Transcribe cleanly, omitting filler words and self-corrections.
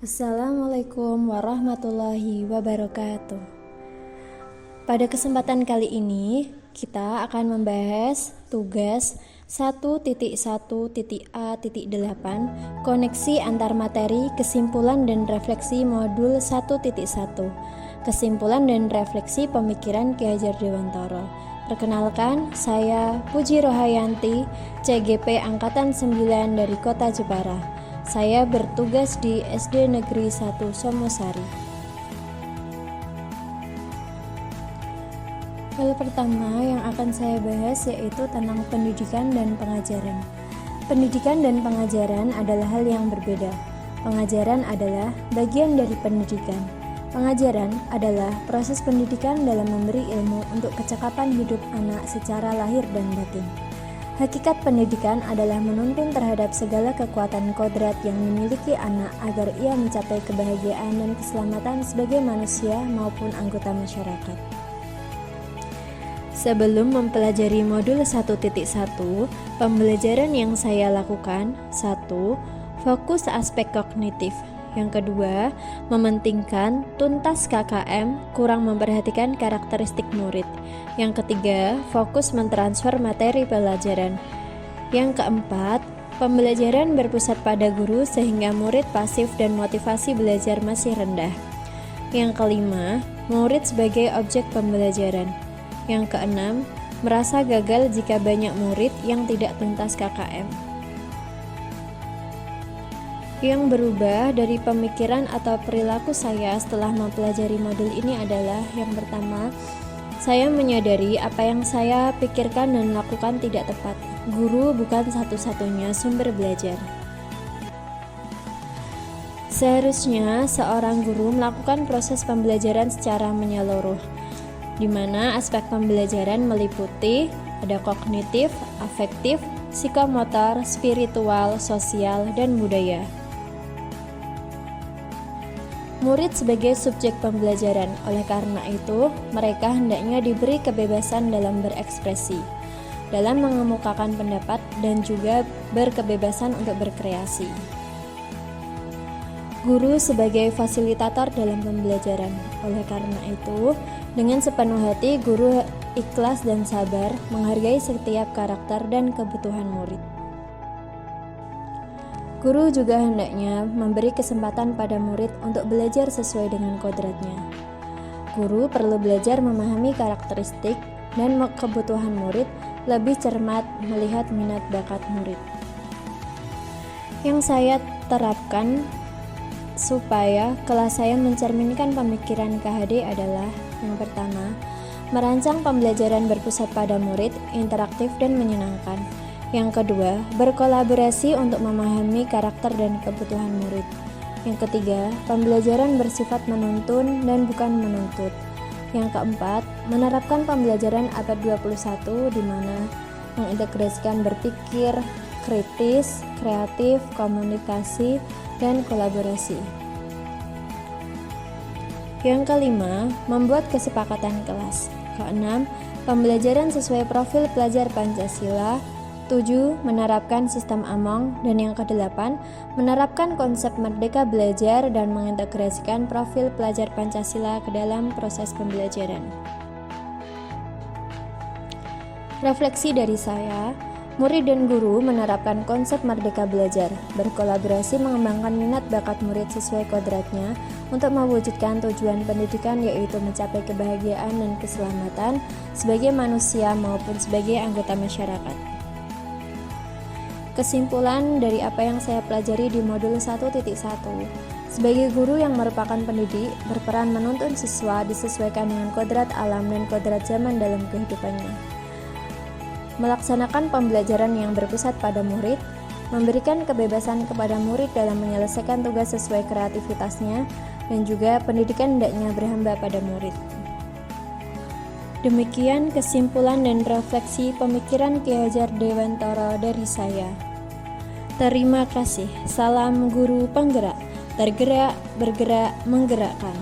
Assalamualaikum warahmatullahi wabarakatuh. Pada kesempatan kali ini, kita akan membahas tugas 1.1.A.8 koneksi antar materi, kesimpulan dan refleksi modul 1.1 kesimpulan dan refleksi pemikiran Ki Hajar Dewantara. Perkenalkan, saya Puji Rohayanti, CGP Angkatan 9 dari Kota Jepara. Saya bertugas di SD Negeri 1 Somosari. Hal pertama yang akan saya bahas yaitu tentang pendidikan dan pengajaran. Pendidikan dan pengajaran adalah hal yang berbeda. Pengajaran adalah bagian dari pendidikan. Pengajaran adalah proses pendidikan dalam memberi ilmu untuk kecakapan hidup anak secara lahir dan batin. Hakikat pendidikan adalah menuntun terhadap segala kekuatan kodrat yang dimiliki anak agar ia mencapai kebahagiaan dan keselamatan sebagai manusia maupun anggota masyarakat. Sebelum mempelajari modul 1.1, pembelajaran yang saya lakukan: 1. Fokus aspek kognitif. Yang kedua, mementingkan tuntas KKM, kurang memperhatikan karakteristik murid. Yang ketiga, fokus mentransfer materi pelajaran. Yang keempat, pembelajaran berpusat pada guru sehingga murid pasif dan motivasi belajar masih rendah. Yang kelima, murid sebagai objek pembelajaran. Yang keenam, merasa gagal jika banyak murid yang tidak tuntas KKM. Yang berubah dari pemikiran atau perilaku saya setelah mempelajari modul ini adalah: yang pertama, saya menyadari apa yang saya pikirkan dan lakukan tidak tepat. Guru bukan satu-satunya sumber belajar. Seharusnya seorang guru melakukan proses pembelajaran secara menyeluruh, di mana aspek pembelajaran meliputi ada kognitif, afektif, psikomotor, spiritual, sosial, dan budaya. Murid sebagai subjek pembelajaran, oleh karena itu mereka hendaknya diberi kebebasan dalam berekspresi, dalam mengemukakan pendapat, dan juga berkebebasan untuk berkreasi. Guru sebagai fasilitator dalam pembelajaran, oleh karena itu dengan sepenuh hati guru ikhlas dan sabar menghargai setiap karakter dan kebutuhan murid. Guru juga hendaknya memberi kesempatan pada murid untuk belajar sesuai dengan kodratnya. Guru perlu belajar memahami karakteristik dan kebutuhan murid, lebih cermat melihat minat bakat murid. Yang saya terapkan supaya kelas saya mencerminkan pemikiran KHD adalah: yang pertama, merancang pembelajaran berpusat pada murid, interaktif dan menyenangkan. Yang kedua, berkolaborasi untuk memahami karakter dan kebutuhan murid. Yang ketiga, pembelajaran bersifat menuntun dan bukan menuntut. Yang keempat, menerapkan pembelajaran abad 21 di mana mengintegrasikan berpikir kritis, kreatif, komunikasi, dan kolaborasi. Yang kelima, membuat kesepakatan kelas. Keenam, pembelajaran sesuai profil pelajar Pancasila. 7. Menerapkan sistem Among. Dan yang kedelapan, menerapkan konsep merdeka belajar dan mengintegrasikan profil pelajar Pancasila ke dalam proses pembelajaran. Refleksi dari saya: murid dan guru menerapkan konsep merdeka belajar, berkolaborasi mengembangkan minat bakat murid sesuai kodratnya untuk mewujudkan tujuan pendidikan, yaitu mencapai kebahagiaan dan keselamatan sebagai manusia maupun sebagai anggota masyarakat. Kesimpulan dari apa yang saya pelajari di modul 1.1: sebagai guru yang merupakan pendidik, berperan menuntun siswa disesuaikan dengan kodrat alam dan kodrat zaman dalam kehidupannya. Melaksanakan pembelajaran yang berpusat pada murid, memberikan kebebasan kepada murid dalam menyelesaikan tugas sesuai kreativitasnya, dan juga pendidikan hendaknya berhamba pada murid. Demikian kesimpulan dan refleksi pemikiran Ki Hajar Dewantara dari saya. Terima kasih. Salam guru penggerak, tergerak, bergerak, menggerakkan.